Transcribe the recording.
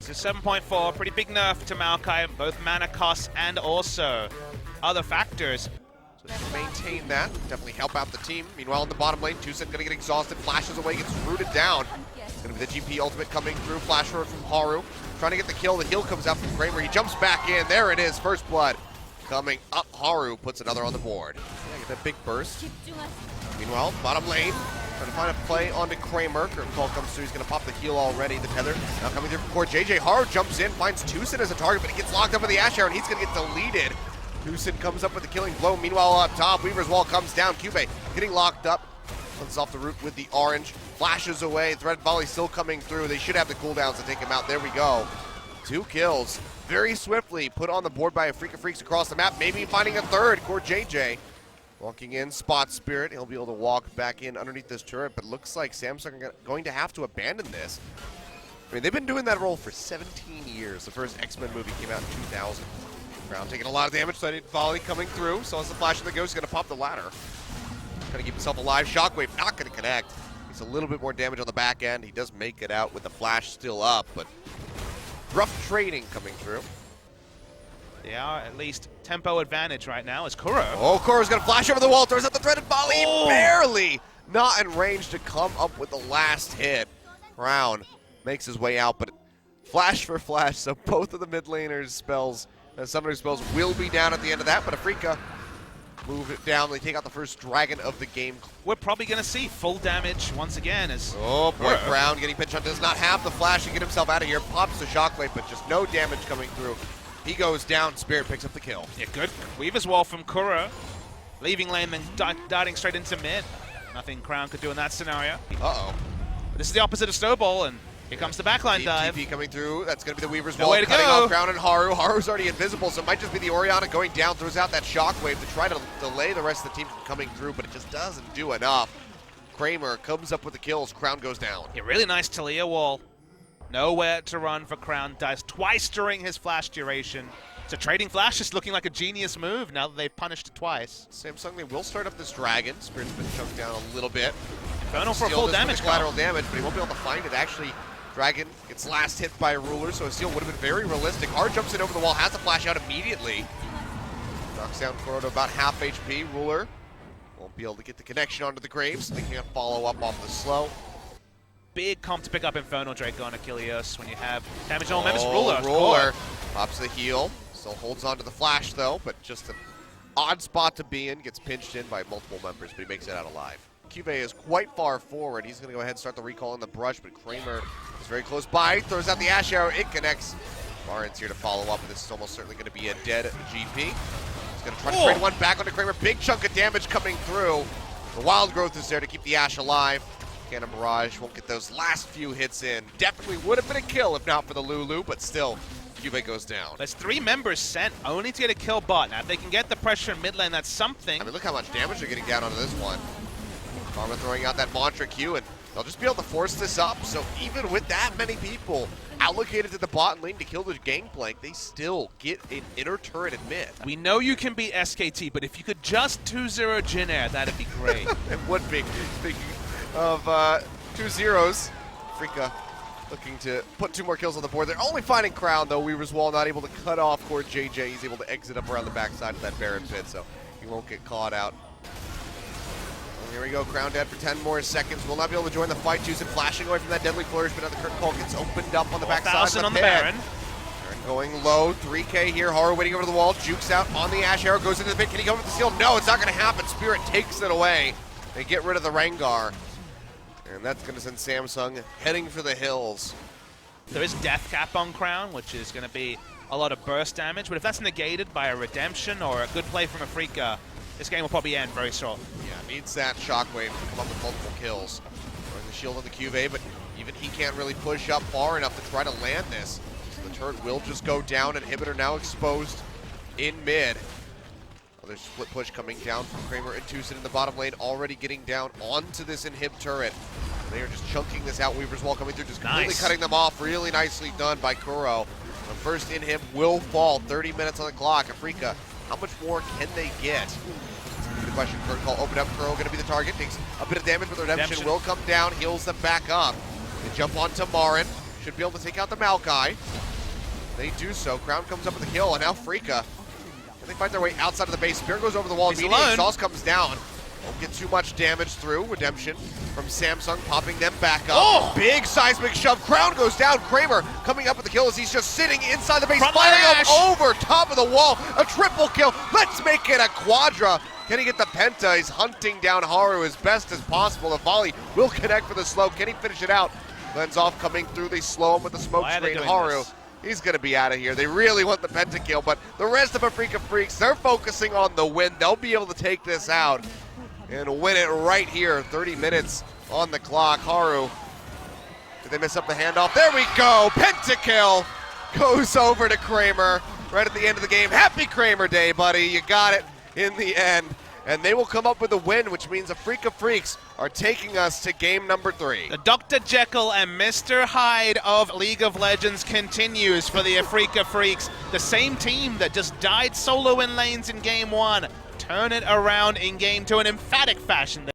It's a 7.4, pretty big nerf to Maokai, both mana costs and also other factors. So maintain that, definitely help out the team. Meanwhile, in the bottom lane, TUSIN gonna get exhausted, flashes away, gets rooted down. Gonna be the GP ultimate coming through, flash forward from HARU. Trying to get the kill, the heal comes out from KRAMER, he jumps back in, there it is, first blood. Coming up, HARU puts another on the board. Yeah, get that big burst. Meanwhile, bottom lane, trying to find a play onto KRAMER. Call comes through, he's gonna pop the heal already, the tether. Now coming through from core, JJ HARU jumps in, finds TUSIN as a target, but he gets locked up with the Ashe and he's gonna get deleted. TUSIN comes up with the killing blow. Meanwhile, up top, Weaver's wall comes down. CUVEE getting locked up. Comes off the root with the orange. Flashes away. Threat volley still coming through. They should have the cooldowns to take him out. There we go. 2 kills. Very swiftly put on the board by FREECS across the map. Maybe finding a third. Core JJ walking in. Spot Spirit. He'll be able to walk back in underneath this turret. But looks like Samsung are going to have to abandon this. I mean, they've been doing that role for 17 years. The first X-Men movie came out in 2000. Crown taking a lot of damage, so I did volley coming through. So as the flash of the ghost, he's gonna pop the ladder. Trying to keep himself alive. Shockwave not gonna connect. He's a little bit more damage on the back end. He does make it out with the flash still up, but rough trading coming through. They are at least tempo advantage right now as KURO. Oh, KURO's gonna flash over the wall, throws out the threaded volley. Oh. Barely not in range to come up with the last hit. Crown makes his way out, but flash for flash, so both of the mid laners' spells, summoner spells will be down at the end of that, but AFREECA move it down. They take out the first dragon of the game. We're probably going to see full damage once again as oh boy, Crown getting pinched on, does not have the flash to get himself out of here. Pops the shockwave, but just no damage coming through. He goes down, Spirit picks up the kill. Yeah, good Weaver's wall from KURO. Leaving lane, then darting straight into mid. Nothing Crown could do in that scenario. Uh-oh. This is the opposite of Snowball, and here comes the backline dive. TP coming through. That's going to be the Weaver's No wall. way to Cutting go. off Crown and HARU. HARU's already invisible, so it might just be the Orianna going down. Throws out that shockwave to try to delay the rest of the team from coming through, but it just doesn't do enough. KRAMER comes up with the kills. Crown goes down. Yeah, really nice Taliyah wall. Nowhere to run for Crown. Dies twice during his flash duration. So trading flash is looking like a genius move now that they've punished it twice. Samsung, they will start up this dragon. Spirit's been chunked down a little bit. Infernal for full damage. Collateral damage, but he won't be able to find it. Actually, Dragon gets last hit by a ruler, so a steal would have been very realistic. HARU jumps in over the wall, has the flash out immediately. Knocks down KURO to about half HP. Ruler won't be able to get the connection onto the Graves, so they can't follow up off the slow. Big comp to pick up Infernal Drake on Achilles when you have damage on all members. Ruler. Ruler pops the heal. Still holds on to the flash though, but just an odd spot to be in. Gets pinched in by multiple members, but he makes it out alive. CUVEE is quite far forward. He's going to go ahead and start the recall in the brush, but KRAMER is very close by. Throws out the Ashe arrow. It connects. MARIN's here to follow up, and this is almost certainly going to be a dead GP. He's going to try to trade one back onto KRAMER. Big chunk of damage coming through. The wild growth is there to keep the Ashe alive. Cannon Mirage won't get those last few hits in. Definitely would have been a kill if not for the Lulu, but still, CUVEE goes down. There's 3 members sent only to get a kill bot. Now, if they can get the pressure in mid lane, that's something. I mean, look how much damage they're getting down onto this one. Karma throwing out that mantra Q, and they'll just be able to force this up. So even with that many people allocated to the bot lane to kill the Gangplank, they still get an inner turret in mid. We know you can beat SKT, but if you could just 2-0 Jhin Air, that'd be great. It would be. Speaking of 2-0s, AFREECA looking to put 2 more kills on the board. They're only finding Crown, though. Weaver's wall not able to cut off Core JJ. He's able to exit up around the backside of that Baron pit, so he won't get caught out. Here we go, Crown dead for 10 more seconds. Will not be able to join the fight. TUSIN flashing away from that deadly flourish, but now the curtain call gets opened up on the backside of the on pit. the Baron. Baron going low, 3K here. HARU waiting over the wall, jukes out on the Ashe arrow, goes into the pit. Can he come with the steal? No, it's not going to happen. Spirit takes it away. They get rid of the Rengar, and that's going to send Samsung heading for the hills. There is death cap on Crown, which is going to be a lot of burst damage, but if that's negated by a redemption or a good play from AFREECA, this game will probably end very short. Yeah, needs that shockwave to come up with multiple kills. Throwing the shield on the CUVEE, but even he can't really push up far enough to try to land this. So the turret will just go down. Inhibitor now exposed in mid. Another split push coming down from KRAMER and TUSIN in the bottom lane, already getting down onto this inhib turret. They are just chunking this out. Weaver's wall coming through, just completely cutting them off. Really nicely done by KURO. The first inhib will fall. 30 minutes on the clock. AFREECA, how much more can they get? The question, curtain call open up. KURO going to be the target. Takes a bit of damage, but the redemption will come down. Heals them back up. They jump onto MARIN. Should be able to take out the Maokai. They do so. Crown comes up with a kill, and now FREECA. They find their way outside of the base. Spear goes over the wall. He's Immediately alone. Exhaust comes down. Won't get too much damage through. Redemption from Samsung, popping them back up. Oh! Big seismic shove. Crown goes down. KRAMER coming up with the kill as he's just sitting inside the base, Front line firing Ashe. up over top of the wall. A triple kill. Let's make it a quadra. Can he get the penta? He's hunting down HARU as best as possible. The volley will connect for the slow. Can he finish it out? Glenn's off coming through. They slow him with the smoke Why are they screen. doing HARU. this? He's going to be out of here. They really want the pentakill, but the rest of AFREECA Freaks, they're focusing on the win. They'll be able to take this out and win it right here. 30 minutes on the clock. HARU, did they mess up the handoff? There we go. Pentakill goes over to KRAMER right at the end of the game. Happy KRAMER Day, buddy. You got it in the end. And they will come up with a win, which means AFREECA Freaks are taking us to game number 3. The Dr. Jekyll and Mr. Hyde of League of Legends continues for the AFREECA Freaks. The same team that just died solo in lanes in game 1. Turn it around in game 2 in emphatic fashion.